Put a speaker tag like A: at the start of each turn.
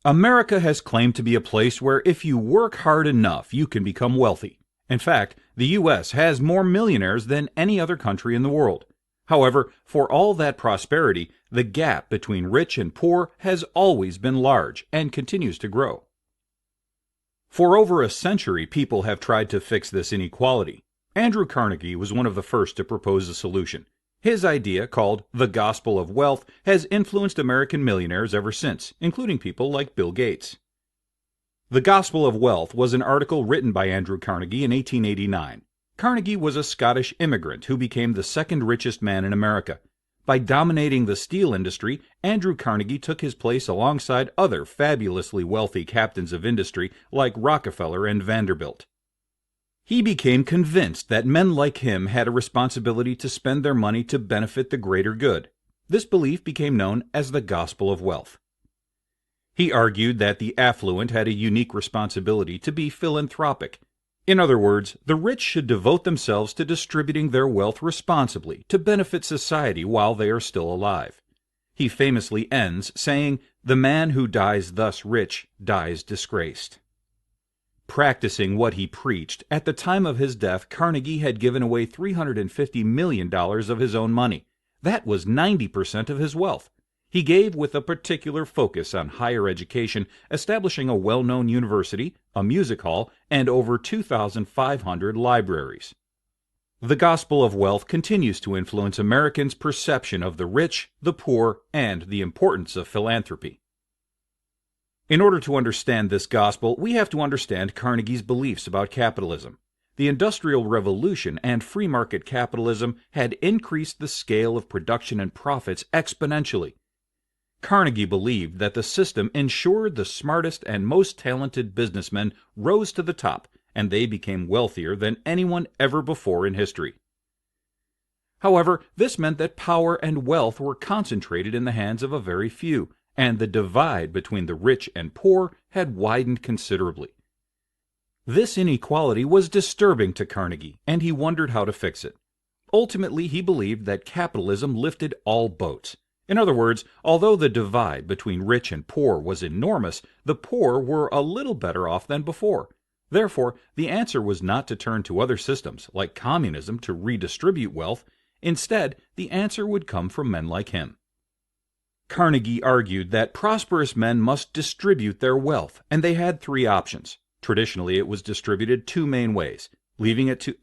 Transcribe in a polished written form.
A: America has claimed to be a place where if you work hard enough, you can become wealthy. In fact, the U.S. has more millionaires than any other country in the world. However, for all that prosperity, the gap between rich and poor has always been large and continues to grow. For over a century, people have tried to fix this inequality. Andrew Carnegie was one of the first to propose a solution. His idea, called the Gospel of Wealth, has influenced American millionaires ever since, including people like Bill Gates. The Gospel of Wealth was an article written by Andrew Carnegie in 1889. Carnegie was a Scottish immigrant who became the second richest man in America. By dominating the steel industry, Andrew Carnegie took his place alongside other fabulously wealthy captains of industry like Rockefeller and Vanderbilt. He became convinced that men like him had a responsibility to spend their money to benefit the greater good. This belief became known as the Gospel of Wealth. He argued that the affluent had a unique responsibility to be philanthropic. In other words, the rich should devote themselves to distributing their wealth responsibly to benefit society while they are still alive. He famously ends saying, "The man who dies thus rich dies disgraced." Practicing what he preached, at the time of his death, Carnegie had given away $350 million of his own money. That was 90% of his wealth. He gave with a particular focus on higher education, establishing a well-known university, a music hall, and over 2,500 libraries. The Gospel of Wealth continues to influence Americans' perception of the rich, the poor, and the importance of philanthropy. In order to understand this gospel, we have to understand Carnegie's beliefs about capitalism. The Industrial Revolution and free market capitalism had increased the scale of production and profits exponentially. Carnegie believed that the system ensured the smartest and most talented businessmen rose to the top, and they became wealthier than anyone ever before in history. However, this meant that power and wealth were concentrated in the hands of a very few, and the divide between the rich and poor had widened considerably. This inequality was disturbing to Carnegie, and he wondered how to fix it. Ultimately, he believed that capitalism lifted all boats. In other words, although the divide between rich and poor was enormous, the poor were a little better off than before. Therefore, the answer was not to turn to other systems, like communism, to redistribute wealth. Instead, the answer would come from men like him. Carnegie argued that prosperous men must distribute their wealth, and they had three options. Traditionally, it was distributed two main ways: leaving it to